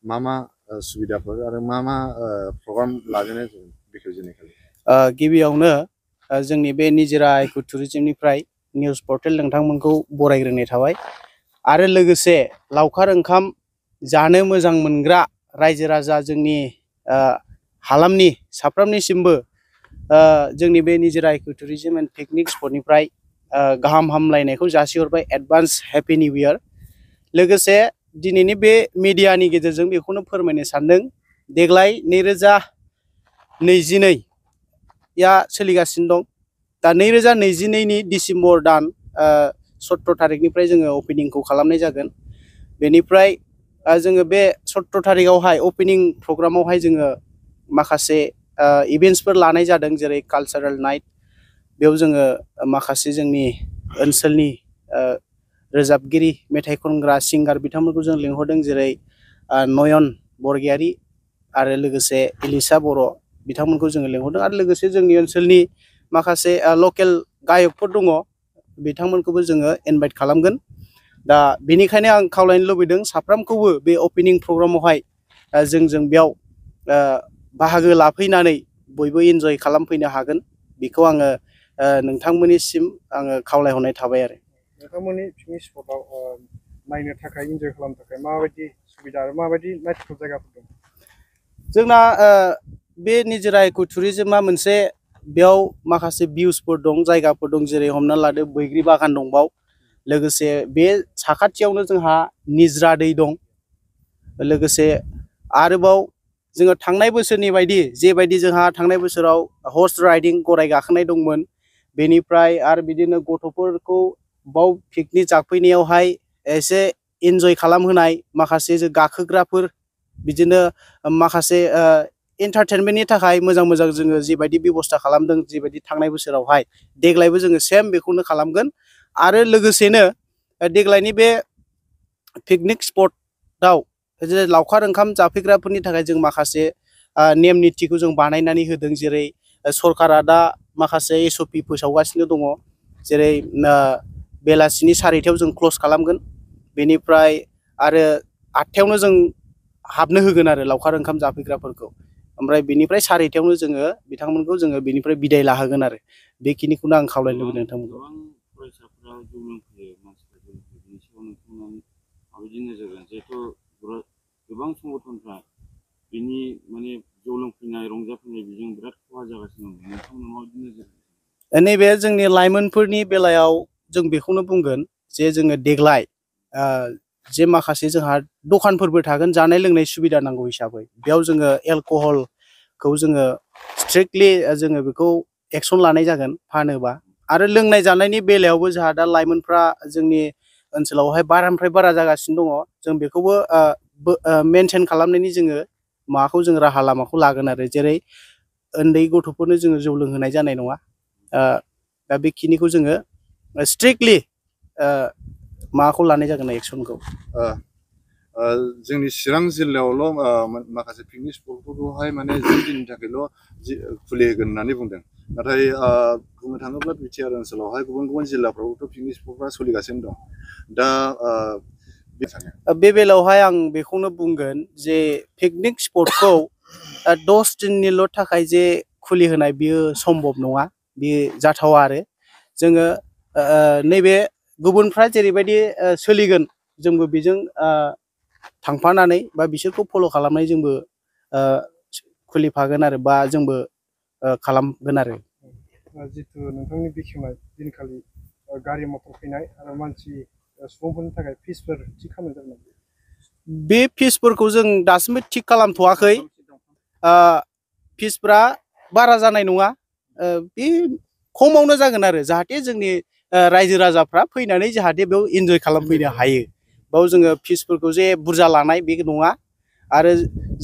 मा सुबिदाफोर आरो मा प्रग्राम लाजेनो बेखौ जेनेखालि गिबियावनो जोंनि बे निजोरा इको टुरिजमनिफ्राय निउज पर्टेल नोंथांमोनखौ बरायग्रोनाय थाबाय आरो लोगोसे लावखार ओंखाम जानो मोजां मोनग्रा रायजो राजा जोंनि हालामनि साफ्रोमनिसिमबो जोंनि बे निजोरा इको टुरिजम एन्ड पिकनिक स्पटनिफ्राय गाहाम हामलायनायखौ जासिहरबाय एडभान्स हैप्पी निउ इयार। लोगोसे दिनैनि बे मिडियानि गेजेरजों बेखौनो फोरमायनो सानदों देग्लाय 2022 या सोलिगासिनो दं। दा 2022 नि डिसेम्बर दान 17 तारिखनिफ्राय जोङो अपेनिंखौ खालामनाय जागोन। बेनिफ्राय जोङो बे 17 तारिखआवहाय अपेनिं प्रग्रामावहाय जोङो माखासे इभेन्ट्सफोर लानाय जादों जेरै कालचारेल नाइट। बेयाव जोङो माखासे जोंनि ओनसोलनि रोजाबगिरि मेथाइ खनग्रा सिंगार बिथांमोनखौ जों लिंहरदों जेरै नयन बरगयारी आरो लोगोसे इलिसा बर' बिथांमोनखौ जोङो लिंहरदों आरो लोगोसे जोंनि ओनसोलनि माखासे लकेल गायकफोर दङ बिथांमोनखौबो जोङो इनभाइट खालामगोन। दा बेनिखायनो आं खावलायनो लुबैदों साफ्रोमखौबो बे अपेनिं प्रग्रामावहाय जों बेयाव बाहागो लाफैनानै बयबो इन्जय खालामफैनो हागोन बेखौ आङो नोंथांमोननिसिम आङो खावलायहरनाय थाबाय आरो नोंथांमोननि पिकनिक स्पटआव नायनो थाखाय इन्जय खालामनो थाखाय माबायदि सुबिदा आरो माबायदि नायथाव जायगाफोर दं? जोंना बे निजोरा इको टुरिजमा मोनसे बेयाव माखासे भिउसफोर दं जायगाफोर दं जेरै हमना लादो बैग्रि बागान दंबाव लोगोसे बे साखाथियावनो जोंहा निज्रा दै दं। लोगोसे आरोबाव जोङो थांनाय बोसोरनि बायदि जेबायदि जोंहा थांनाय बोसोराव हर्स राइडिं गराय गाखोनाय दंमोन बेनिफ्राय आरो बिदिनो गथ'फोरखौ बाव पिकनिक जाफैनायावहाय एसे इन्जय खालामहोनाय माखासे जों गाखोग्राफोर बिदिनो माखासे एन्टारटेनमेन्टनि थाखाय मोजां मोजां जोङो जेबायदि बेबस्था खालामदों जेबायदि थांनाय बोसोरावहाय देग्लायबो जोङो सेम बेखौनो खालामगोन। आरो लोगोसेनो देग्लायनि बे पिकनिक स्पटआव लावखार ओंखाम जाफैग्राफोरनि थाखाय जों माखासे नेम निथिखौ जों बानायनानै होदों जेरै सरकारा दा माखासे SOP फोसावगासिनो दङ जेरै बेलासिनि 4टायाव जों क्ल'ज खालामगोन बेनिफ्राय आरो 8टायावनो जों हाबनो होगोन आरो लावखार ओंखाम जाफैग्राफोरखौ ओमफ्राय बेनिफ्राय 4टायावनो जोङो बिथांमोनखौ जोङो बेनिफ्राय बिदाय लाहोगोन आरो बेखिनिखौनो आं खावलायनो लुबैदों नोंथांमोनखौ। फरायसाफोरा जौ लोंफैयो मानसिफ्रा जौ लोंफैयो बेनि सायाव नोंथांमोना माबायदि नोजोर होगोन जिहेथु गोबां संगठनफ्रा बेनि माने जौ लोंफैनाय रंजाफैनाय बेजों बिराद खहा जागासिनो दं नोंथांमोना माबायदि नोजोर होगोन? नैबे जोंनि लाइमोनफोरनि बेलायाव जों बेखौनो बुंगोन जे जोङो देग्लाय जे माखासे जोंहा दखानफोरबो थागोन जानाय लोंनाय सुबिदा नांगौ हिसाबै बेयाव जोङो एलकहलखौ जोङो स्ट्रिक्टलि जोङो बेखौ एक्सन लानाय जागोन फानोबा आरो लोंनाय जानायनि बेलायावबो जोंहा दा लाइमोनफ्रा जोंनि ओनसोलावहाय बारानिफ्राय बारा जागासिनो दङ जों बेखौबो मेनटेन खालामनायनि जोङो माबाखौ जों राहा लामाखौ लागोन आरो जेरै उन्दै गथ'फोरनो जोङो जौ लोंहोनाय जानाय नङा। दा बेखिनिखौ जोङो स्ट्रिक्टलि माबाखौ लानाय जागोन एक्सनखौ। जोंनि चिरां जिल्लायावल' माखासे पिकनिक स्पटफोरखौहाय माने 10 दिननि थाखायल' खुलिहोगोन होननानै बुंदों नाथाय बुंनो थाङोब्ला बिटिआर ओनसोलावहाय गुबुन गुबुन जिल्लाफ्रावथ' पिकनिक स्पटफ्रा सोलिगासिनो दं। दा बे बेलायावहाय आं बेखौनो बुंगोन जे पिकनिक स्पटखौ 10 दिननिल' थाखाय जे खुलिहोनाय बियो सम्भब नङा बियो जाथावा आरो जोङो नैबे गुबुनफ्रा जेरैबायदि सोलिगोन जोंबो बेजों थांफानानै बा बिसोरखौ फल' खालामनाय जोंबो खुलिफागोन आरो बा जोंबो खालामगोन आरो जितु नोंथांनि बेखेवनाय दिनखालि गारि मटर फैनाय आरो मानसि सुबुंफोरनि थाखाय फिसफोर थि खालामनाय जागोन बे फिसफोरखौ जों दासिमबो थिग खालामथ'वाखै फिसफ्रा बारा जानाय नङा बे खमावनो जागोन आरो जाहाथे जोंनि रायजो राजाफ्रा फैनानै जाहाथे बेयाव इन्जय खालामफैनो हायो बाव जोङो फिसफोरखौ जे बुरजा लानाय बे नङा आरो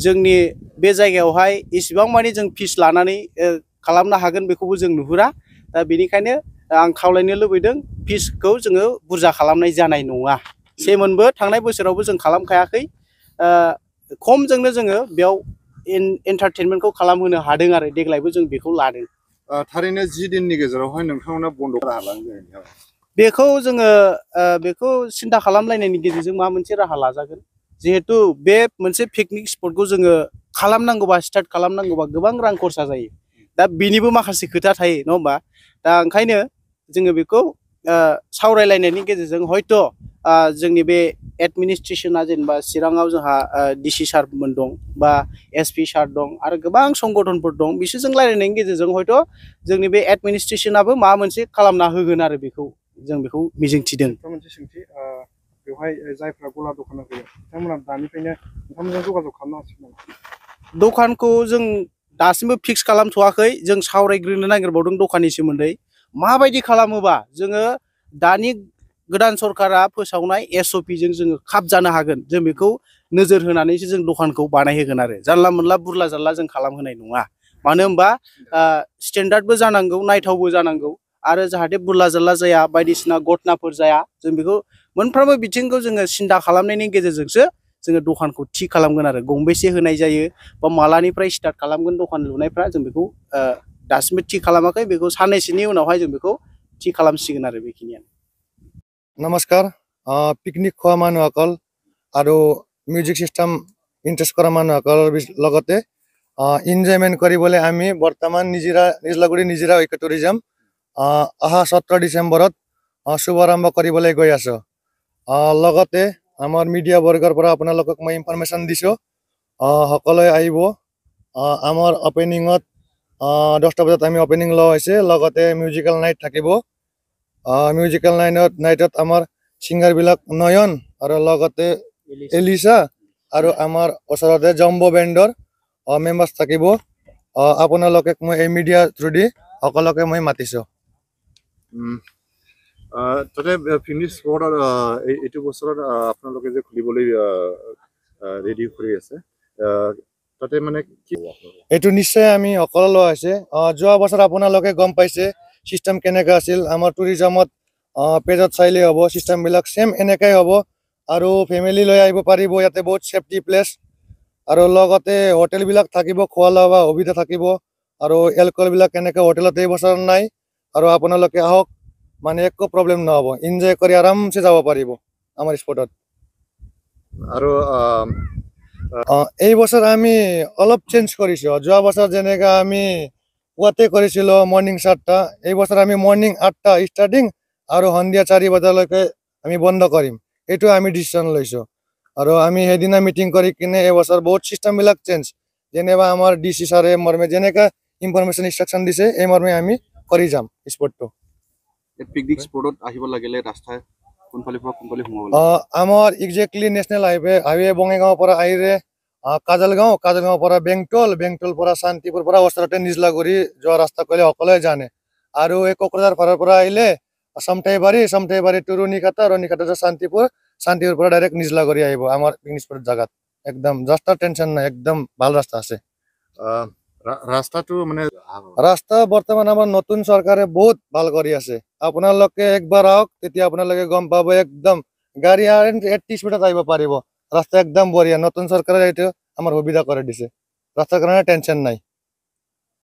जोंनि बे जायगायावहाय इसिबां मानि जों फिस लानानै खालामनो हागोन बेखौबो जों नुहुरा दा बेनिखायनो आं खावलायनो लुबैदों फिसखौ जोङो बुरजा खालामनाय जानाय नङा सेमोनबो थांनाय बोसोरावबो जों खालामखायाखै खमजोंनो जोङो बेयाव एन्टारटेनमेन्टखौ खालामहोनो हादों आरो देग्लायबो जों बेखौ लादों। थारैनो 10 दिननि गेजेरावहाय नोंथांमोना बन्द' राहा बेखौ जोङो बेखौ सिन्था खालामलायनायनि गेजेरजों माबा मोनसे राहा लाजागोन जिहेतु बे मोनसे पिकनिक स्पटखौ जोङो खालामनांगौबा स्टार्ट खालामनांगौबा गोबां रां खरसा जायो दा बेनिबो माखासे खोथा थायो नङा होमबा दा ओंखायनो जोङो बेखौ सावरायलायनायनि गेजेरजों हयथ' जोंनि बे एडमिनिस्ट्रेसना जेनेबा चिराङाव जोंहा डिसि सारमोन दं बा एसपि सार दं आरो गोबां संगठनफोर दं बिसोरजों रायलायनायनि गेजेरजों हयथ' जोंनि बे एडमिनिस्ट्रेसनाबो माबा मोनसे खालामना होगोन आरो बेखौ जों बेखौ मिजिंथिदों मोनसे सोंथि बेवहाय जायफ्रा गला दखान होयो बिथांमोना दानिफ्रायनो नोंथांमोनजों जगाजग खालामनो हासिगोन नामा दखानखौ जों दासिमबो फिक्स खालामथ'वाखै जों सावरायग्रोनो नागिरबावदों दखाननि सोमोन्दै माबायदि खालामोबा जोङो दानि गोदान सरकारा फोसावनाय SOP जों जोङो खाब जानो हागोन जों बेखौ नोजोर होनानैसो जों दखानखौ बानायहोगोन आरो जानला मोनला बुरला जारला जों खालामहोनाय नङा मानो होनबा स्टेन्डार्डबो जानांगौ नायथावबो जानांगौ आरो जाहाथे बुरला जारला जाया बायदिसिना घटनाफोर जाया जों बेखौ मोनफ्रोमबो बिथिंखौ जोङो सिन्था खालामनायनि गेजेरजोंसो जोङो दखानखौ थि खालामगोन आरो गंबेसे होनाय जायो बा मालानिफ्राय स्टार्ट खालामगोन दखान लुनायफ्रा जों बेखौ दासिमबो थि खालामाखै बेखौ साननैसोनि उनावहाय जों बेखौ थि खालामसिगोन आरो बेखिनियानो नमस्कार पिकनिक खোৱা মানুহসকল আৰু মিউজিক সিস্টেম ইণ্টাৰেষ্ট কৰা মানুহসকলৰ লগতে এনজয়মেণ্ট কৰিবলৈ আমি বৰ্তমান নিজলাগুৰি নিজৰা ইকো টুৰিজম অহা 17 ডিচেম্বৰত শুভাৰম্ভ কৰিবলৈ গৈ আছোঁ লগতে আমাৰ মিডিয়া বৰ্গৰ পৰা আপোনালোকক মই ইনফৰমেশ্যন দিছোঁ সকলোৱে আহিব আমাৰ অপেনিঙত 10টা বজাত আমি অপেনিং লোৱা হৈছে লগতে মিউজিকেল নাইট থাকিব মিউজিকেল নাইটত আমাৰ ছিংগাৰবিলাক নয়ন আৰু লগতে এলিছা আৰু আমাৰ ওচৰতে জম্বো বেণ্ডৰ মেম্বাৰ্ছ থাকিব আপোনালোকে মই এই মিডিয়া থ্ৰুদি সকলোকে মই মাতিছোঁ তাতে পিকনিক স্পটত এইটো বছৰত আপোনালোকে যে খুলিবলৈ ৰেডি কৰি আছে তাতে মানে কি এইটো নিশ্চয় আমি সকলো লোৱা হৈছে যোৱা বছৰ আপোনালোকে গম পাইছে চিষ্টেম কেনেকৈ আছিল আমাৰ টুৰিজমত পেজত চাইলে হ'ব চিষ্টেমবিলাক সেম এনেকৈ হ'ব আৰু ফেমিলি লৈ আহিব পাৰিব ইয়াতে বহুত সেফটি প্লেচ আৰু লগতে হোটেলবিলাক থাকিব খোৱা লোৱা সুবিধা থাকিব আৰু এলকহলবিলাক এনেকৈ হোটেলত এই বছৰ নাই আৰু আপোনালোকে আহক মানে একো প্ৰব্লেম নহ'ব এনজয় কৰি আৰামছে যাব পাৰিব আমাৰ স্পটত আৰু এই বছৰ আমি অলপ চেঞ্জ কৰিছোঁ যোৱা বছৰ যেনেকৈ আমি পুৱাতে কৰিছিলোঁ মৰ্ণিং 7টা এই বছৰ আমি মৰ্ণিং 8টা ষ্টাৰ্টিং আৰু সন্ধিয়া 4 বজালৈকে আমি বন্ধ কৰিম এইটো আমি ডিচিশ্যন লৈছোঁ আৰু আমি সেইদিনা মিটিং কৰি কিনে এই বছৰ বহুত চিষ্টেমবিলাক চেঞ্জ যেনেবা আমাৰ ডিচি ছাৰে মৰ্মে যেনেকৈ ইনফৰমেশ্যন ইনষ্ট্ৰাকশ্যন দিছে এই মৰ্মে আমি কৰি যাম স্পটটো পিকনিক স্পটত আহিব লাগিলে ৰাস্তা কোনফালে পৰা কোনফালে সোমাব আমাৰ একজেক্টলি নেশ্যনেল হাইৱে বঙাইগাঁৱৰ পৰা আহিলে কাজলগাঁৱৰ পৰা বেংটল পৰা শান্তিপুৰ পৰা ওচৰতে নিজলাগুৰি যোৱা ৰাস্তা কৰিলে সকলোৱে জানে আৰু এই কোকৰাঝাৰ ফালৰ পৰা আহিলে সমথাইবাৰী টু ৰুণিকাটা শান্তিপুৰ পৰা ডাইৰেক্ট নিজলাগুৰি আহিব আমাৰ পিকনিক স্পট জাগাত একদম ৰাস্তাৰ টেনশ্যন নাই একদম ভাল ৰাস্তা আছে ৰাস্তাটো মানে ৰাস্তা বৰ্তমান আমাৰ নতুন চৰকাৰে বহুত ভাল কৰি আছে আপোনালোকে একবাৰ আহক তেতিয়া আপোনালোকে গম পাব একদম গাড়ী 30 স্পীডত আহিব পাৰিব ৰাস্তা একদম বঢ়িয়া নতুন চৰকাৰে এইটো আমাৰ সুবিধা কৰি দিছে ৰাস্তাৰ কাৰণে টেনশ্যন নাই